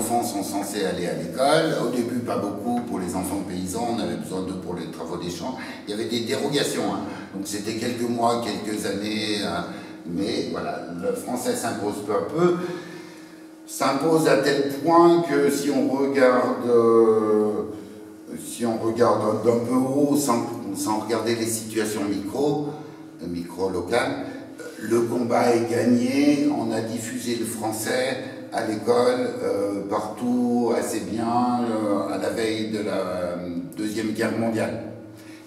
enfants sont censés aller à l'école. Au début, pas beaucoup pour les enfants paysans, on avait besoin d'eux pour les travaux des champs. Il y avait des dérogations, hein. Donc c'était quelques mois, quelques années, hein. Mais voilà, le français s'impose peu à peu. S'impose à tel point que si on regarde d'un peu haut, sans regarder les situations micro-locales, le combat est gagné. On a diffusé le français à l'école partout assez bien à la veille de la Deuxième Guerre mondiale.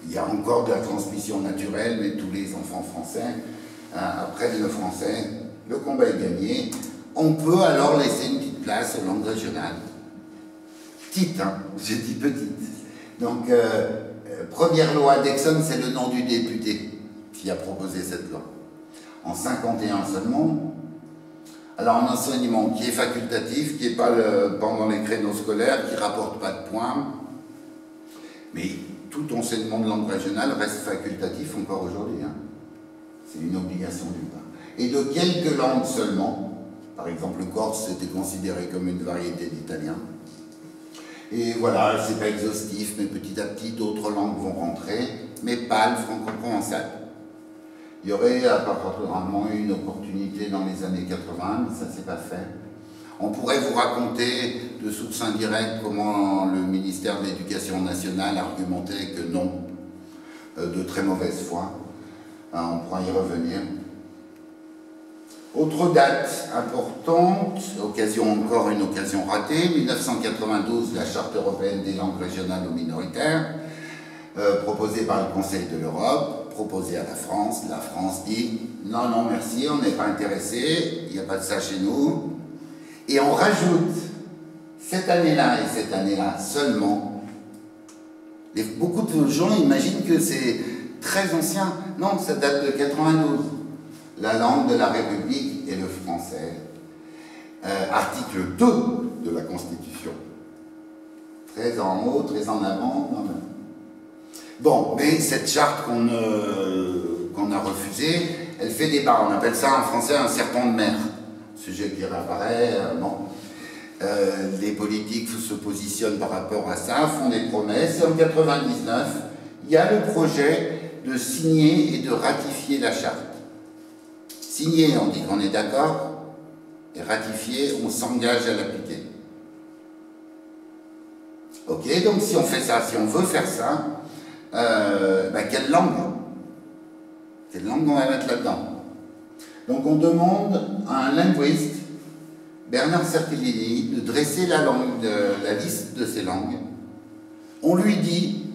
Il y a encore de la transmission naturelle, mais tous les enfants français apprennent le français. Le combat est gagné. On peut alors laisser une petite place aux langues régionales. Petite, hein, j'ai dit petite. Donc, première loi d'Exxon, c'est le nom du député qui a proposé cette loi. En 51 seulement. Alors, un enseignement qui est facultatif, qui n'est pas pendant les créneaux scolaires, qui ne rapporte pas de points. Mais tout enseignement de langue régionale reste facultatif encore aujourd'hui. Hein. C'est une obligation d'une part. Et de quelques langues seulement. Par exemple, le corse était considéré comme une variété d'italien. Et voilà, c'est pas exhaustif, mais petit à petit, d'autres langues vont rentrer, mais pas le franco-provençal. Il y aurait apparemment une opportunité dans les années 80, mais ça ne s'est pas fait. On pourrait vous raconter de source indirecte comment le ministère de l'Éducation nationale argumentait que non, de très mauvaise foi. On pourra y revenir. Autre date importante, encore une occasion ratée, 1992, la Charte européenne des langues régionales ou minoritaires, proposée par le Conseil de l'Europe, proposée à la France. La France dit « Non, non, merci, on n'est pas intéressé, il n'y a pas de ça chez nous ». Et on rajoute, cette année-là et cette année-là seulement, beaucoup de gens imaginent que c'est très ancien. Non, ça date de 92. La langue de la République est le français. Article 2 de la Constitution. Très en haut, très en avant. Non, non. Bon, mais cette charte qu'on a refusée, elle fait débat. On appelle ça en français un serpent de mer. Sujet qui réapparaît. Bon. Les politiques se positionnent par rapport à ça, font des promesses. Et en 1999, il y a le projet de signer et de ratifier la charte. Signer, on dit qu'on est d'accord, et ratifier, on s'engage à l'appliquer. Ok, donc si on fait ça, si on veut faire ça, quelle langue? Quelle langue on va mettre là-dedans? Donc on demande à un linguiste, Bernard Certellini, de dresser la liste de ces langues. On lui dit,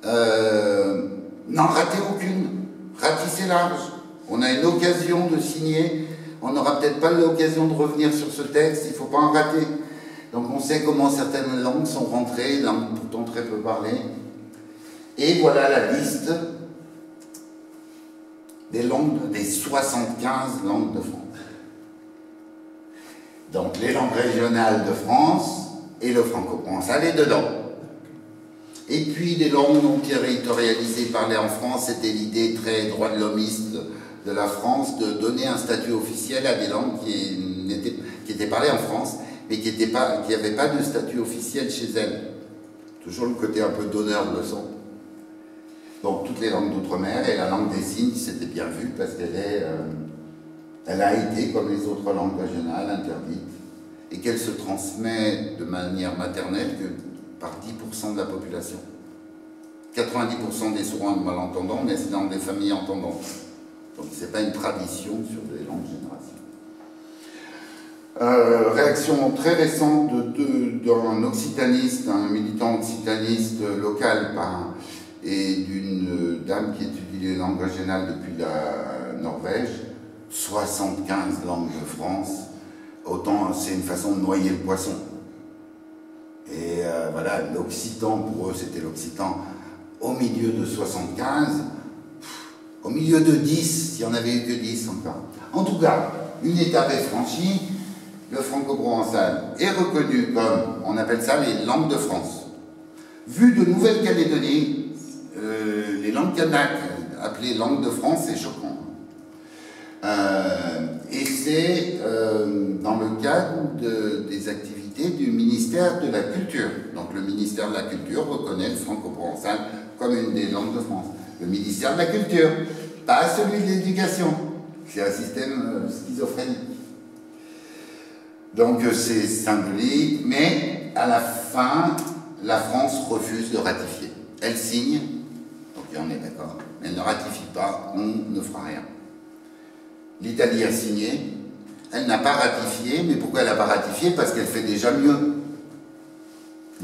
n'en ratez aucune, ratissez large. On a une occasion de signer, on n'aura peut-être pas l'occasion de revenir sur ce texte, il ne faut pas en rater. Donc on sait comment certaines langues sont rentrées, langues pourtant très peu parlées. Et voilà la liste des 75 langues de France. Donc les langues régionales de France et le franco-provençal est dedans. Et puis des langues non territorialisées parlées en France, c'était l'idée très droit de l'hommiste de la France de donner un statut officiel à des langues qui étaient parlées en France, mais qui n'avaient pas de statut officiel chez elles. Toujours le côté un peu donneur de leçons. Donc toutes les langues d'outre-mer et la langue des signes, c'était bien vu parce elle a été, comme les autres langues régionales, interdite et qu'elle se transmet de manière maternelle que par 10% de la population. 90% des sourds malentendants naissent dans des familles entendantes. Donc ce n'est pas une tradition sur des longues générations. Réaction très récente d'un occitaniste, un militant occitaniste local et d'une dame qui étudie les langues régionales depuis la Norvège. 75 langues de France, autant c'est une façon de noyer le poisson. Et voilà, l'occitan, pour eux c'était l'occitan, au milieu de 75, au milieu de 10, s'il n'y en avait eu que 10 encore. En tout cas, une étape est franchie, le franco-provençal est reconnu comme, on appelle ça les langues de France. Vu de Nouvelle-Calédonie, les langues kanak, appelées langues de France, c'est choquant. Et c'est dans le cadre des activités du ministère de la Culture. Donc le ministère de la Culture reconnaît le franco-provençal comme une des langues de France. Le ministère de la Culture, pas celui de l'Éducation. C'est un système schizophrénique. Donc c'est symbolique, mais à la fin, la France refuse de ratifier. Elle signe, donc on est d'accord, mais elle ne ratifie pas, on ne fera rien. L'Italie a signé, elle n'a pas ratifié, mais pourquoi elle n'a pas ratifié? Parce qu'elle fait déjà mieux.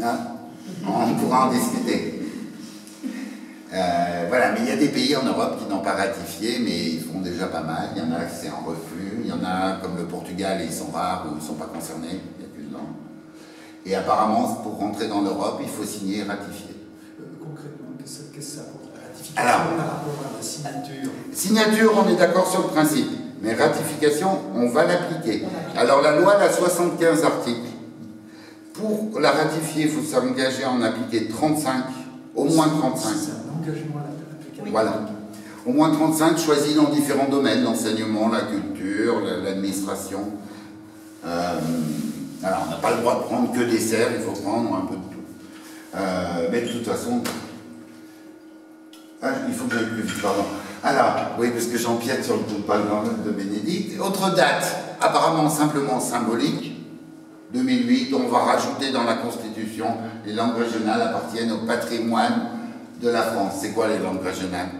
Hein? On pourra en discuter. Voilà, mais il y a des pays en Europe qui n'ont pas ratifié, mais ils font déjà pas mal. Il y en a qui c'est en refus, il y en a comme le Portugal, et ils sont rares ou ils ne sont pas concernés, il n'y a plus de langue. Et apparemment, pour rentrer dans l'Europe, il faut signer et ratifier. Concrètement, qu'est-ce que ça pour la ratification alors, par rapport à la signature? Signature, on est d'accord sur le principe, mais ratification, on va l'appliquer. Alors la loi, elle a 75 articles. Pour la ratifier, il faut s'engager à en appliquer 35, au moins 35. C'est un engagement à l'application. Voilà. Au moins 35 choisis dans différents domaines, l'enseignement, la culture, l'administration. Alors, on n'a pas le droit de prendre que des serres, il faut prendre un peu de tout. Mais de toute façon... Ah, il faut que j'aille plus vite, pardon. Alors, oui, parce que j'empiète sur le tout pas de Bénédicte. Autre date, apparemment simplement symbolique. 2008, on va rajouter dans la Constitution, les langues régionales appartiennent au patrimoine de la France. C'est quoi les langues régionales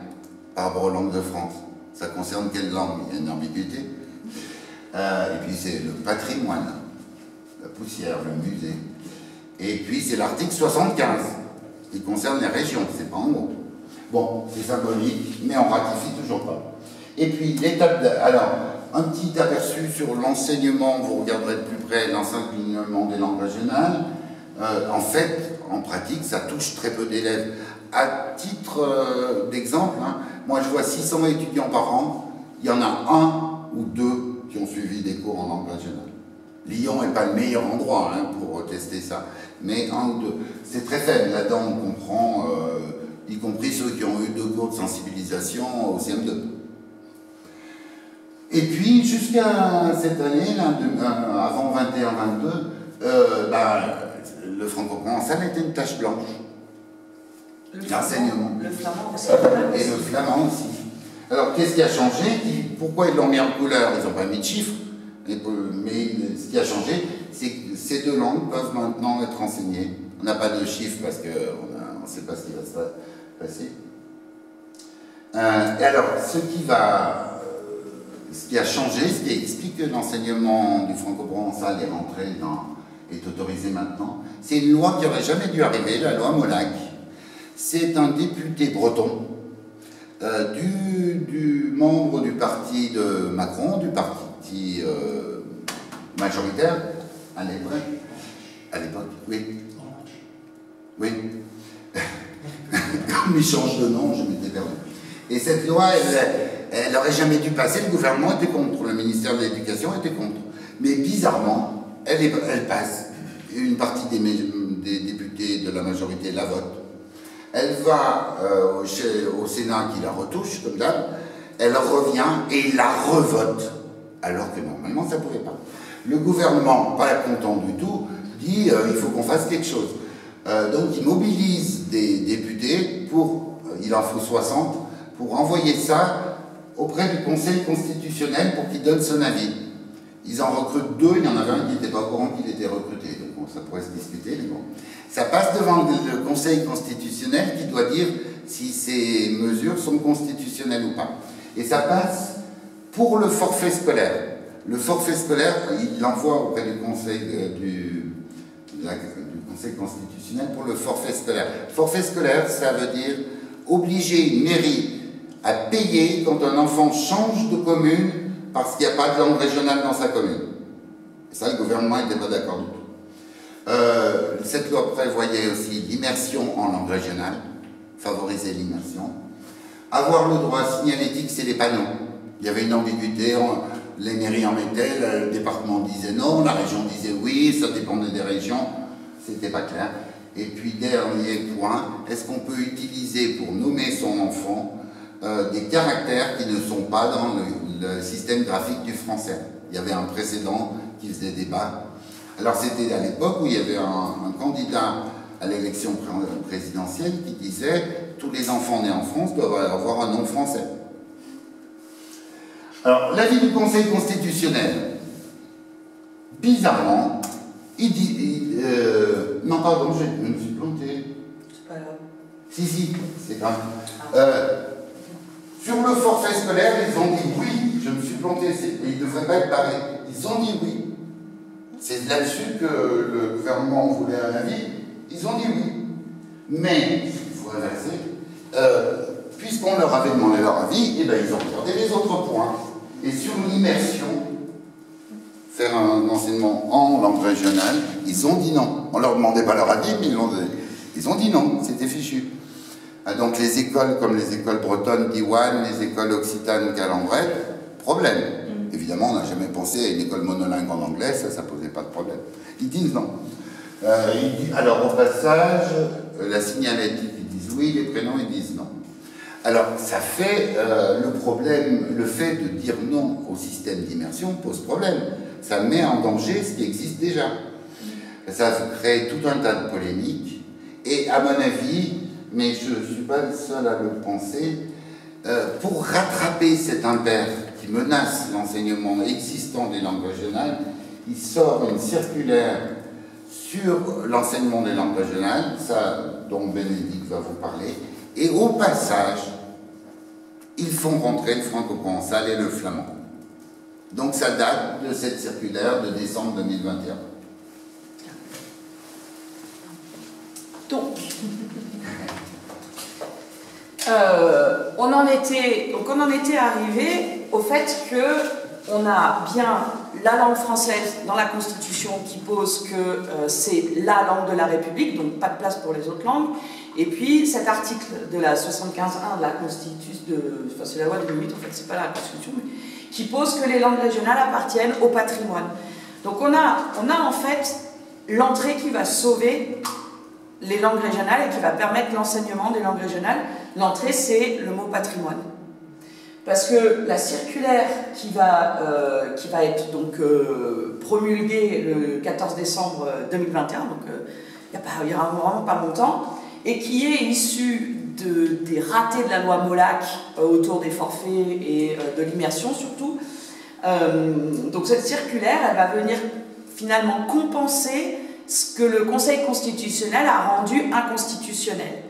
par rapport aux langues de France? Ça concerne quelle langue? Il y a une ambiguïté. Et puis c'est le patrimoine, la poussière, le musée. Et puis c'est l'article 75, qui concerne les régions, c'est pas en gros. Bon, c'est symbolique, mais on ratifie toujours pas. Et puis l'étape de... Alors, un petit aperçu sur l'enseignement, vous regarderez de plus près l'enseignement des langues régionales. En fait, en pratique, ça touche très peu d'élèves. À titre d'exemple, hein, moi je vois 600 étudiants par an, il y en a un ou deux qui ont suivi des cours en langue régionale. Lyon n'est pas le meilleur endroit hein, pour tester ça, mais un ou deux. C'est très faible, là-dedans on comprend, y compris ceux qui ont eu 2 cours de sensibilisation au CM2. Et puis, jusqu'à cette année, là, avant 21-22, le franco-provençal était une tache blanche. L'enseignement. Le flamand aussi. Et le flamand aussi. Alors, qu'est-ce qui a changé? Pourquoi ils l'ont mis en couleur? Ils n'ont pas mis de chiffres. Mais ce qui a changé, c'est que ces 2 langues peuvent maintenant être enseignées. On n'a pas de chiffres parce qu'on ne sait pas ce qui va se passer. Et alors, ce qui a changé, ce qui explique que l'enseignement du franco-provençal est autorisé maintenant, c'est une loi qui n'aurait jamais dû arriver, la loi Molac. C'est un député breton, du membre du parti de Macron, du parti majoritaire, à l'époque, oui. Oui. Comme il change de nom, je m'étais perdu. Et cette loi, elle n'aurait jamais dû passer, le gouvernement était contre, le ministère de l'Éducation était contre. Mais bizarrement, elle passe. Une partie des députés de la majorité la vote. Elle va au Sénat qui la retouche, comme d'hab, elle revient et il la revote, alors que normalement ça ne pouvait pas. Le gouvernement, pas content du tout, dit il faut qu'on fasse quelque chose. Donc il mobilise des députés, il en faut 60, pour envoyer ça auprès du Conseil constitutionnel pour qu'il donne son avis. Ils en recrutent 2, il y en avait un qui n'était pas au courant qu'il était recruté, donc bon, ça pourrait se discuter, mais bon. Ça passe devant le Conseil constitutionnel qui doit dire si ces mesures sont constitutionnelles ou pas. Et ça passe pour le forfait scolaire. Le forfait scolaire, il l'envoie auprès du Conseil, du Conseil constitutionnel pour le forfait scolaire. Forfait scolaire, ça veut dire obliger une mairie à payer quand un enfant change de commune parce qu'il n'y a pas de langue régionale dans sa commune. Et ça, le gouvernement n'était pas d'accord du tout. Cette loi prévoyait aussi l'immersion en langue régionale, favoriser l'immersion. Avoir le droit signalétique, c'est les panneaux. Il y avait une ambiguïté, les mairies en mettaient, le département disait non, la région disait oui, ça dépendait des régions, c'était pas clair. Et puis, dernier point, est-ce qu'on peut utiliser pour nommer son enfant des caractères qui ne sont pas dans le système graphique du français? Il y avait un précédent qui faisait débat. Alors c'était à l'époque où il y avait un candidat à l'élection présidentielle qui disait « Tous les enfants nés en France doivent avoir un nom français ». Alors, l'avis du Conseil constitutionnel, bizarrement, il dit... non, pardon, je me suis planté. C'est pas grave. Si, c'est grave. Sur le forfait scolaire, ils ont dit oui. Je me suis planté, il ne devrait pas être barré. Ils ont dit oui. C'est là-dessus que le gouvernement voulait un avis. Ils ont dit oui. Mais, il faut inverser, puisqu'on leur avait demandé leur avis, eh ben, ils ont regardé les autres points. Et sur l'immersion, faire un enseignement en langue régionale, ils ont dit non. On ne leur demandait pas leur avis, mais ils ont dit non, c'était fichu. Donc les écoles comme les écoles bretonnes d'Iwan, les écoles occitanes Calambret, problème. Évidemment, on n'a jamais pensé à une école monolingue en anglais, ça ne posait pas de problème. Ils disent non. Alors au passage, la signalette, ils disent oui, les prénoms, ils disent non. Alors ça fait le problème, le fait de dire non au système d'immersion pose problème. Ça met en danger ce qui existe déjà. Ça crée tout un tas de polémiques. Et à mon avis, mais je ne suis pas le seul à le penser, pour rattraper cet impair qui menace l'enseignement existant des langues régionales, il sort une circulaire sur l'enseignement des langues régionales, ça dont Bénédicte va vous parler, et au passage, ils font rentrer le franco-provençal et le flamand. Donc ça date de cette circulaire de décembre 2021. Donc, on en était arrivé au fait que on a bien la langue française dans la Constitution qui pose que c'est la langue de la République, donc pas de place pour les autres langues. Et puis cet article de la 75.1 de la Constitution, enfin c'est la loi de 2008, en fait c'est pas la Constitution, mais qui pose que les langues régionales appartiennent au patrimoine. Donc on a en fait l'entrée qui va sauver les langues régionales et qui va permettre l'enseignement des langues régionales. L'entrée, c'est le mot patrimoine. Parce que la circulaire qui va être donc promulguée le 14 décembre 2021, donc il y aura vraiment pas longtemps, et qui est issue des ratés de la loi Molac autour des forfaits et de l'immersion surtout. Donc cette circulaire, elle va venir finalement compenser ce que le Conseil constitutionnel a rendu inconstitutionnel.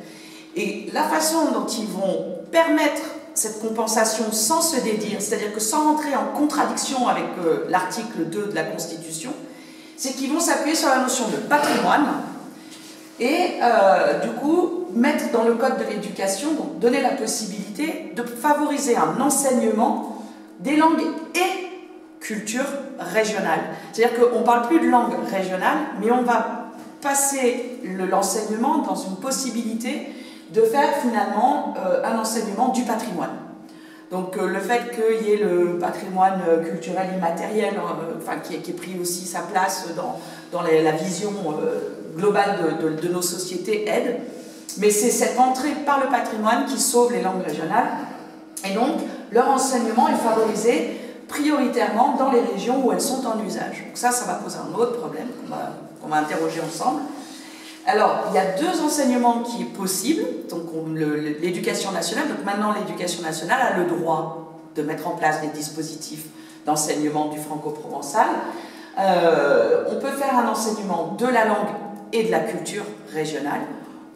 Et la façon dont ils vont permettre cette compensation sans se dédire, c'est-à-dire que sans rentrer en contradiction avec l'article 2 de la Constitution, c'est qu'ils vont s'appuyer sur la notion de patrimoine et du coup mettre dans le code de l'éducation, donc donner la possibilité de favoriser un enseignement des langues et culture régionale. C'est-à-dire qu'on ne parle plus de langue régionale, mais on va passer l'enseignement dans une possibilité de faire finalement un enseignement du patrimoine. Donc le fait qu'il y ait le patrimoine culturel immatériel, enfin, qui ait pris aussi sa place dans la vision globale de nos sociétés aide, mais c'est cette entrée par le patrimoine qui sauve les langues régionales, et donc leur enseignement est favorisé prioritairement dans les régions où elles sont en usage. Donc ça va poser un autre problème qu'on va interroger ensemble. Alors, il y a deux enseignements qui est possible. Donc l'éducation nationale, donc maintenant l'éducation nationale a le droit de mettre en place des dispositifs d'enseignement du franco-provençal. On peut faire un enseignement de la langue et de la culture régionale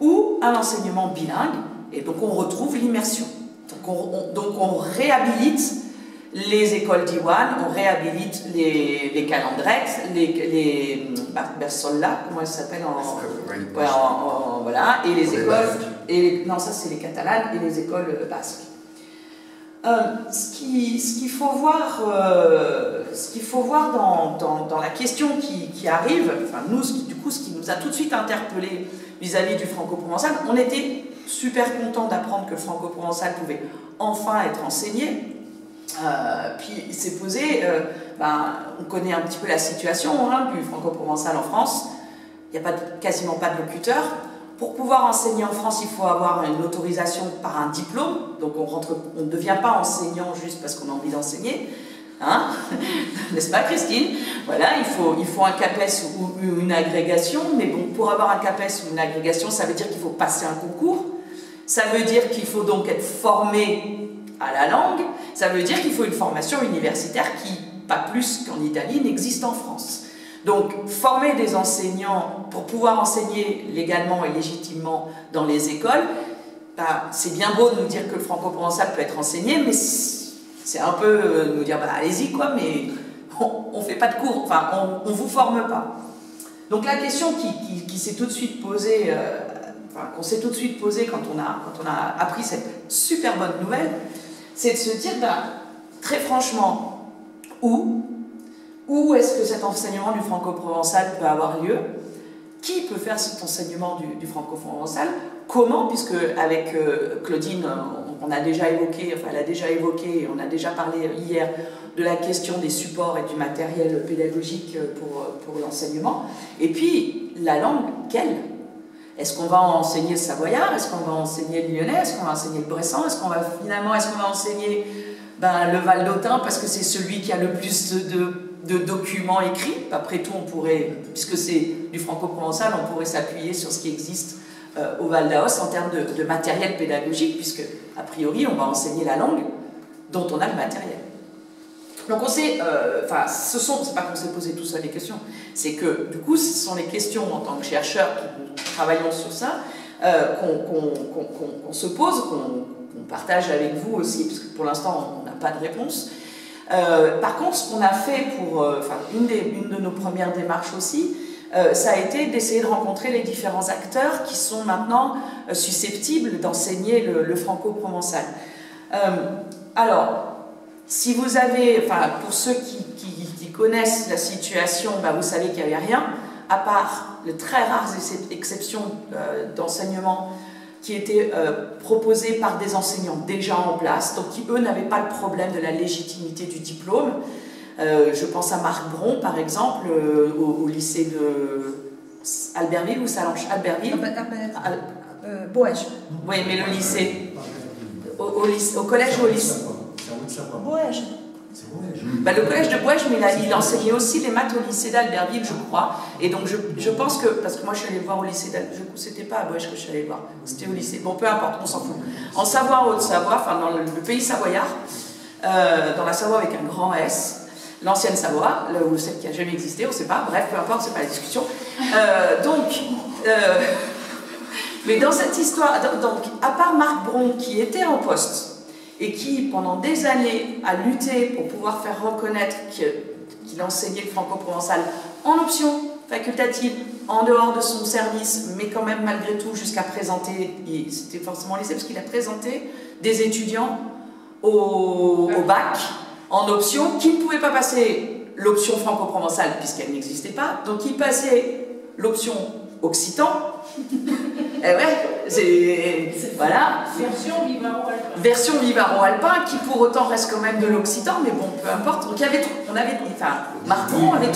ou un enseignement bilingue, et donc on retrouve l'immersion. Donc on réhabilite les écoles d'Iwan, on réhabilite les calendrettes, les Bersolla, comment elles s'appellent voilà, et les écoles, non ça c'est les catalanes, et les écoles basques. Ce qu'il faut voir dans la question qui arrive, enfin nous, ce qui nous a tout de suite interpellés vis-à-vis du franco-provençal, on était super contents d'apprendre que le franco-provençal pouvait enfin être enseigné. Puis il s'est posé, on connaît un petit peu la situation du franco-provençal en France, il n'y a quasiment pas de locuteur. Pour pouvoir enseigner en France, il faut avoir une autorisation par un diplôme, donc on ne devient pas enseignant juste parce qu'on a envie d'enseigner. Hein? N'est-ce pas, Christine? Voilà, il faut un CAPES ou une agrégation, mais bon, pour avoir un CAPES ou une agrégation, ça veut dire qu'il faut passer un concours, ça veut dire qu'il faut donc être formé à la langue, ça veut dire qu'il faut une formation universitaire qui, pas plus qu'en Italie, n'existe en France. Donc, former des enseignants pour pouvoir enseigner légalement et légitimement dans les écoles, bah, c'est bien beau de nous dire que le franco-provençal peut être enseigné, mais c'est un peu nous dire, bah, allez-y quoi, mais on ne fait pas de cours, enfin, on ne vous forme pas. Donc la question qui s'est tout de suite posée, qu'on s'est tout de suite posée quand on a appris cette super bonne nouvelle, c'est de se dire, bah, très franchement, où est-ce que cet enseignement du franco-provençal peut avoir lieu? Qui peut faire cet enseignement du franco-provençal? Comment? Puisque avec Claudine, on a déjà évoqué, enfin elle a déjà évoqué, on a déjà parlé hier de la question des supports et du matériel pédagogique pour l'enseignement. Et puis, la langue, quelle? Est-ce qu'on va enseigner le savoyard? Est-ce qu'on va enseigner le lyonnais? Est-ce qu'on va enseigner le bressan? Est-ce qu'on va enseigner le val-d'Autun parce que c'est celui qui a le plus de documents écrits? Après tout, on pourrait, puisque c'est du franco-provençal, on pourrait s'appuyer sur ce qui existe au Val d'Aoste en termes de matériel pédagogique, puisque, a priori, on va enseigner la langue dont on a le matériel. Donc on s'est, c'est pas qu'on s'est posé tout ça les questions, c'est que du coup ce sont les questions en tant que chercheurs qui travaillons sur ça, qu'on se pose, qu'on partage avec vous aussi, parce que pour l'instant on n'a pas de réponse. Par contre, ce qu'on a fait pour, une de nos premières démarches aussi, ça a été d'essayer de rencontrer les différents acteurs qui sont maintenant susceptibles d'enseigner le franco-provençal. Alors, si vous avez, pour ceux qui connaissent la situation, vous savez qu'il n'y avait rien, à part les très rares exceptions d'enseignement qui étaient proposées par des enseignants déjà en place, donc qui, eux, n'avaient pas le problème de la légitimité du diplôme. Je pense à Marc Bron, par exemple, au lycée de Albertville ou Salanches? Albertville. Boège. Oui, mais le lycée. Au collège ou au lycée? Boège. Le collège de Boège, mais il enseignait aussi les maths au lycée d'Albertville, je crois. Et donc je pense que, parce que moi je suis allée le voir au lycée d'Albertville, c'était pas à Boège que je suis allée le voir, c'était au lycée. Bon, peu importe, on s'en fout. En Savoie, en Haute-Savoie, dans le pays savoyard, dans la Savoie avec un grand S, l'ancienne Savoie, ou celle qui n'a jamais existé, on ne sait pas, bref, peu importe, c'est pas la discussion. Mais dans cette histoire, donc, à part Marc Bron qui était en poste, et qui, pendant des années, a lutté pour pouvoir faire reconnaître qu'il enseignait le franco-provençal en option facultative, en dehors de son service, mais quand même, malgré tout, jusqu'à présenter, c'était forcément lycée, parce qu'il a présenté des étudiants au bac, en option, qui ne pouvaient pas passer l'option franco-provençale, puisqu'elle n'existait pas, donc ils passaient l'option occitan. Et ouais, voilà. Version Vivaro-Alpin, qui pour autant reste quand même de l'occitan, mais bon, peu importe. Donc Marc Bron avait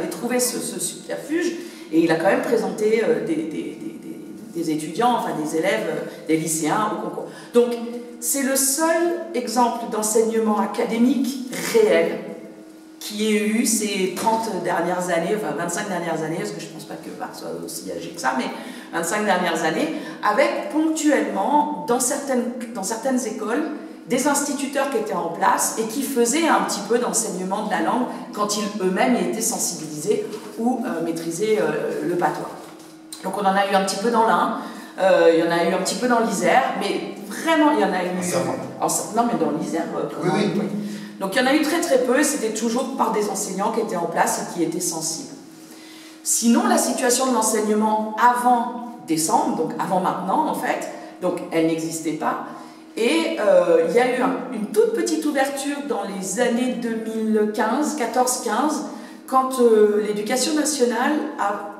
trouvé ce subterfuge, et il a quand même présenté des étudiants, des élèves, des lycéens au concours. Donc, c'est le seul exemple d'enseignement académique réel qui ait eu ces 30 dernières années, 25 dernières années, parce que je ne pense pas que Marc soit aussi âgé que ça, mais 25 dernières années, avec ponctuellement, dans certaines écoles, des instituteurs qui étaient en place et qui faisaient un petit peu d'enseignement de la langue quand ils eux-mêmes étaient sensibilisés ou maîtrisaient le patois. Donc on en a eu un petit peu dans l'Ain, il y en a eu un petit peu dans l'Isère, mais vraiment il y en a eu... Non mais dans l'Isère, oui. Donc il y en a eu très très peu, et c'était toujours par des enseignants qui étaient en place et qui étaient sensibles. Sinon, la situation de l'enseignement avant décembre, donc avant maintenant en fait, donc elle n'existait pas, et il y a eu une toute petite ouverture dans les années 2015, 14-15, quand l'éducation nationale a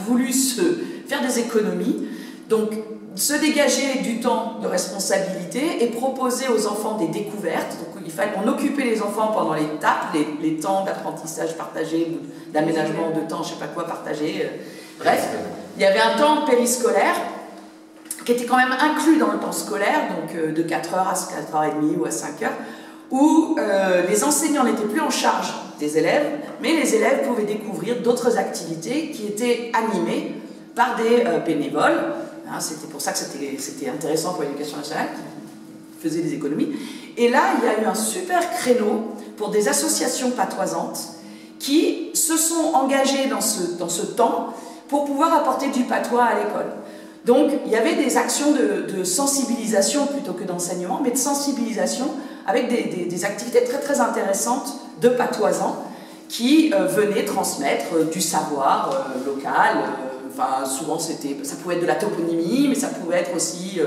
voulu se faire des économies, donc se dégager du temps de responsabilité et proposer aux enfants des découvertes. Donc on occupait les enfants pendant les TAP, les temps d'apprentissage partagé, d'aménagement de temps, je ne sais pas quoi, partagé. Bref, il y avait un temps périscolaire qui était quand même inclus dans le temps scolaire, donc de 4h à 4h30 ou à 5h, où les enseignants n'étaient plus en charge des élèves, mais les élèves pouvaient découvrir d'autres activités qui étaient animées par des bénévoles. Hein, c'était pour ça que c'était intéressant pour l'éducation nationale, qui faisait des économies. Et là, il y a eu un super créneau pour des associations patoisantes qui se sont engagées dans ce temps pour pouvoir apporter du patois à l'école. Donc, il y avait des actions de sensibilisation plutôt que d'enseignement, mais de sensibilisation avec des activités très très intéressantes de patoisans qui venaient transmettre du savoir local. Enfin, souvent, ça pouvait être de la toponymie, mais ça pouvait être aussi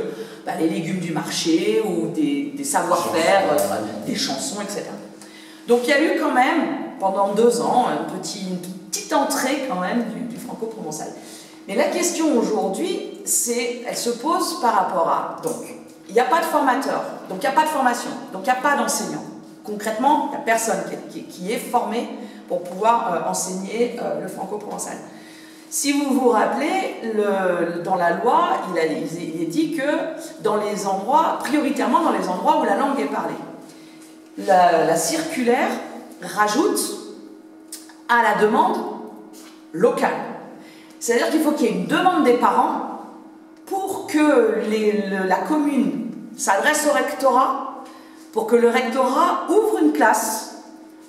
les légumes du marché ou des savoir-faire, des chansons, etc. Donc, il y a eu quand même, pendant 2 ans, une petite entrée quand même du franco-provençal. Mais la question aujourd'hui, elle se pose par rapport à... Donc, il n'y a pas de formateur, donc il n'y a pas de formation, donc il n'y a pas d'enseignant. Concrètement, il n'y a personne qui est formé pour pouvoir enseigner le franco-provençal. Si vous vous rappelez, dans la loi, il est dit que prioritairement dans les endroits où la langue est parlée. La circulaire rajoute à la demande locale. C'est-à-dire qu'il faut qu'il y ait une demande des parents pour que la commune s'adresse au rectorat, pour que le rectorat ouvre une classe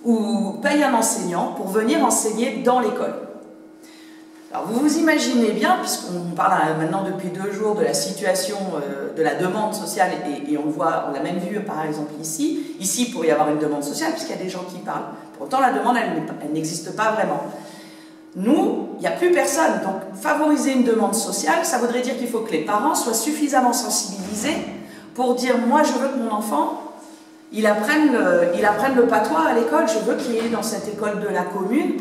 ou paye un enseignant pour venir enseigner dans l'école. Alors vous vous imaginez bien, puisqu'on parle maintenant depuis 2 jours de la situation de la demande sociale, et on l'a même vu par exemple ici. Ici, il pourrait y avoir une demande sociale, puisqu'il y a des gens qui parlent. Pourtant, la demande, elle n'existe pas vraiment. Nous, il n'y a plus personne. Donc, favoriser une demande sociale, ça voudrait dire qu'il faut que les parents soient suffisamment sensibilisés pour dire « Moi, je veux que mon enfant, il apprenne le patois à l'école. Je veux qu'il y ait dans cette école de la commune,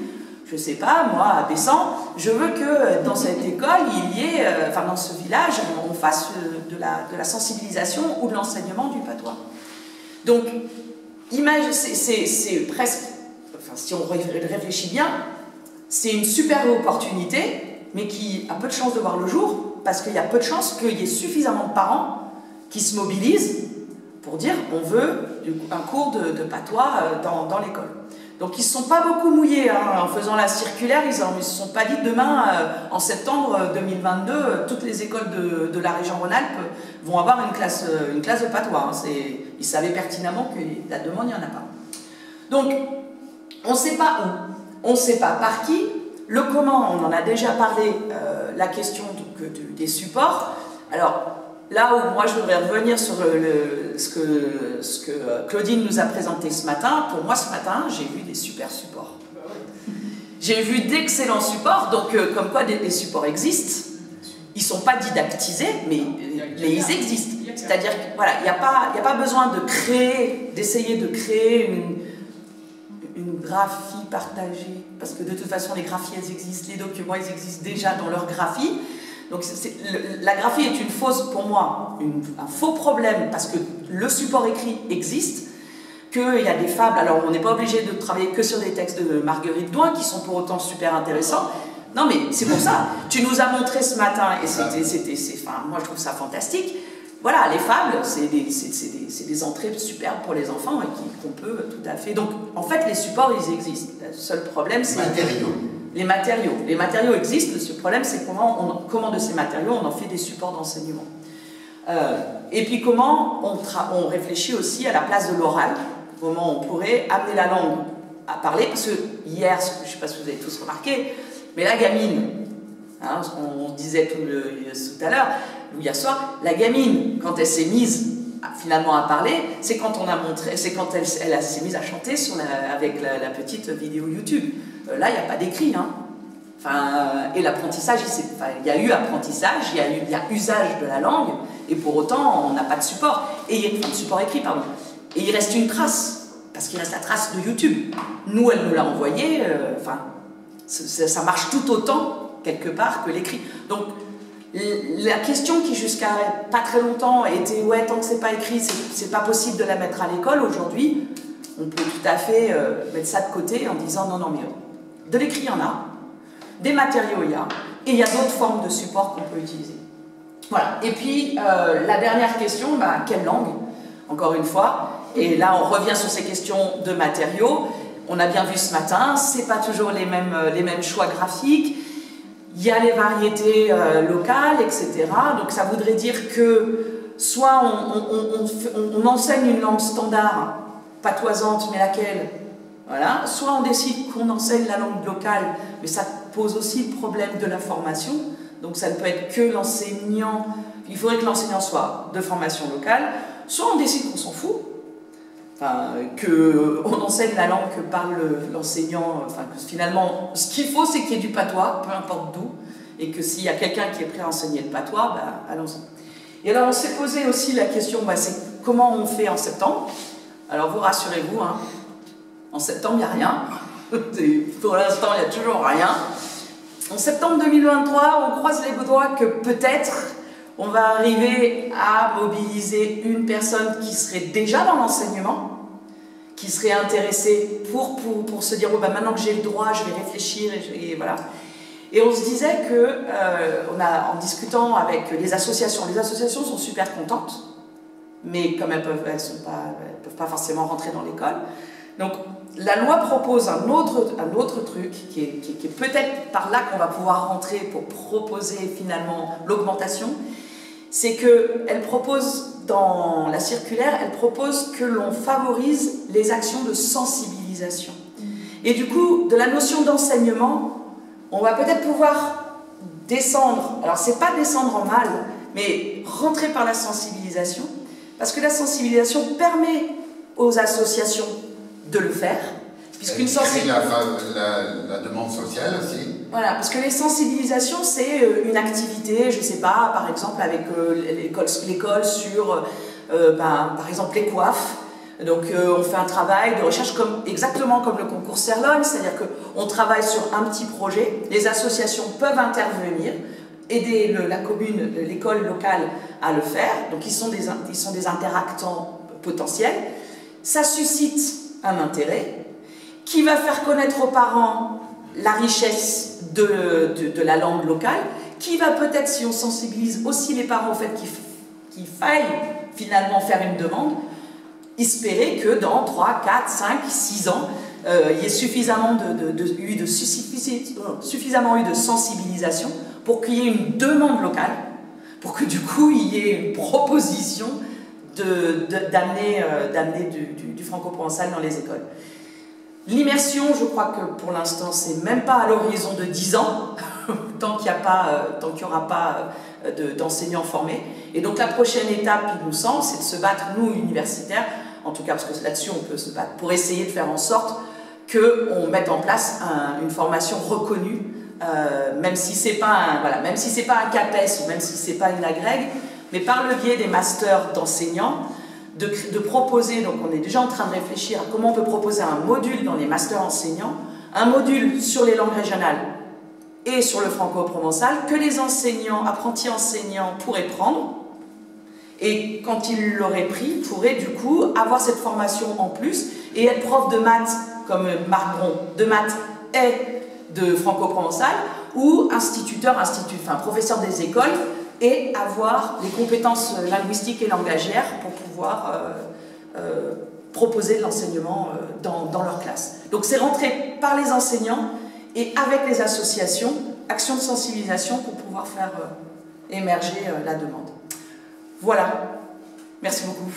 je ne sais pas, moi, à Bessan, je veux que dans cette école, il y ait, dans ce village, on fasse de la sensibilisation ou de l'enseignement du patois. » Donc, c'est presque, si on réfléchit bien, c'est une super opportunité, mais qui a peu de chances de voir le jour, parce qu'il y a peu de chances qu'il y ait suffisamment de parents qui se mobilisent pour dire on veut un cours de patois dans l'école. Donc ils ne se sont pas beaucoup mouillés en faisant la circulaire, ils ne se sont pas dit demain, en septembre 2022, toutes les écoles de la région Rhône-Alpes vont avoir une classe de patois. Ils savaient pertinemment que la demande, il n'y en a pas. Donc, on ne sait pas où. On ne sait pas par qui, le comment, on en a déjà parlé, la question des supports. Alors, là où moi je voudrais revenir sur ce que Claudine nous a présenté ce matin, pour moi ce matin, j'ai vu des super supports. J'ai vu d'excellents supports, donc comme quoi les supports existent. Ils ne sont pas didactisés, mais ils existent. C'est-à-dire qu'il voilà, n'y a pas besoin d'essayer de créer une graphie partagée, parce que de toute façon les graphies elles existent, les documents ils existent déjà dans leur graphie. Donc la graphie est pour moi un faux problème, parce que le support écrit existe, qu'il y a des fables, alors on n'est pas obligé de travailler que sur des textes de Marguerite Douin qui sont pour autant super intéressants. Non mais c'est pour ça, tu nous as montré ce matin, et moi je trouve ça fantastique. Voilà, les fables, c'est des entrées superbes pour les enfants et qu'on peut tout à fait... Donc, en fait, les supports, ils existent. Le seul problème, c'est... Les matériaux. Les matériaux existent, le seul problème, c'est comment de ces matériaux, on en fait des supports d'enseignement. Et puis, comment on réfléchit aussi à la place de l'oral, comment on pourrait amener la langue à parler, parce que hier, je ne sais pas si vous avez tous remarqué, mais la gamine, hein, on disait tout à l'heure, hier soir, la gamine, quand elle s'est mise finalement à parler, c'est quand elle s'est mise à chanter avec la petite vidéo YouTube. Là, il n'y a pas d'écrit, hein. Et l'apprentissage, il y a eu apprentissage, il y a usage de la langue, et pour autant, on n'a pas de support, de support écrit, pardon. Et il reste une trace, parce qu'il reste la trace de YouTube. Nous, elle nous l'a envoyé, ça marche tout autant, quelque part, que l'écrit. Donc, la question qui jusqu'à pas très longtemps était ouais, tant que c'est pas écrit, c'est pas possible de la mettre à l'école. Aujourd'hui, on peut tout à fait mettre ça de côté en disant non, mais de l'écrit il y en a, des matériaux il y a, et il y a d'autres formes de support qu'on peut utiliser. Voilà. Et puis la dernière question, quelle langue? Encore une fois, Et là, on revient sur ces questions de matériaux. On a bien vu ce matin, c'est pas toujours les mêmes choix graphiques. Il y a les variétés locales, etc. Donc ça voudrait dire que soit on enseigne une langue standard, patoisante, mais laquelle, voilà. Soit on décide qu'on enseigne la langue locale, mais ça pose aussi le problème de la formation. Donc ça ne peut être que l'enseignant, il faudrait que l'enseignant soit de formation locale. Soit on décide qu'on s'en fout, enfin, qu'on enseigne la langue que parle l'enseignant, enfin, que finalement, ce qu'il faut, c'est qu'il y ait du patois, peu importe d'où, et que s'il y a quelqu'un qui est prêt à enseigner le patois, ben, allons-y. Et alors, on s'est posé aussi la question, ben, c'est comment on fait en septembre. Alors, vous rassurez-vous, hein, en septembre, il n'y a rien. Pour l'instant, il n'y a toujours rien. En septembre 2023, on croise les doigts que peut-être on va arriver à mobiliser une personne qui serait déjà dans l'enseignement, qui serait intéressée pour se dire oh, ben maintenant que j'ai le droit, je vais réfléchir et voilà. Et on se disait que, en discutant avec les associations sont super contentes, mais comme elles peuvent pas forcément rentrer dans l'école. Donc la loi propose un autre truc qui est peut-être par là qu'on va pouvoir rentrer pour proposer finalement l'augmentation. C'est qu'elle propose, dans la circulaire, elle propose que l'on favorise les actions de sensibilisation. Et du coup, de la notion d'enseignement, on va peut-être pouvoir descendre, alors c'est pas descendre en mal, mais rentrer par la sensibilisation, parce que la sensibilisation permet aux associations de le faire. Puisqu'une la demande sociale aussi. Voilà, parce que les sensibilisations, c'est une activité, je ne sais pas, par exemple avec l'école sur, par exemple, les coiffes. Donc on fait un travail de recherche exactement comme le concours Serlon, c'est-à-dire qu'on travaille sur un petit projet, les associations peuvent intervenir, aider la commune, l'école locale à le faire, donc ils sont des interactants potentiels. Ça suscite un intérêt qui va faire connaître aux parents la richesse de la langue locale, qui va peut-être, si on sensibilise aussi les parents au fait qu'il faille finalement faire une demande, espérer que dans 3, 4, 5, 6 ans, il y ait suffisamment eu de sensibilisation pour qu'il y ait une demande locale, pour que du coup il y ait une proposition d'amener du franco-provençal dans les écoles. L'immersion, je crois que pour l'instant, c'est même pas à l'horizon de 10 ans, tant qu'il n'y aura pas d'enseignants formés. Et donc la prochaine étape, il nous semble, c'est de se battre, nous, universitaires, en tout cas parce que là-dessus, on peut se battre, pour essayer de faire en sorte qu'on mette en place une formation reconnue, même si c'est pas un CAPES ou même si c'est pas une agrègue, mais par le biais des masters d'enseignants, de proposer, donc on est déjà en train de réfléchir à comment on peut proposer un module dans les masters enseignants, un module sur les langues régionales et sur le franco-provençal que les apprentis enseignants pourraient prendre et quand ils l'auraient pris, pourraient du coup avoir cette formation en plus et être prof de maths comme Marc Bron, de maths et de franco-provençal ou professeur des écoles et avoir les compétences linguistiques et langagières pour pouvoir proposer de l'enseignement dans leur classe. Donc c'est rentré par les enseignants et avec les associations, actions de sensibilisation pour pouvoir faire émerger la demande. Voilà. Merci beaucoup.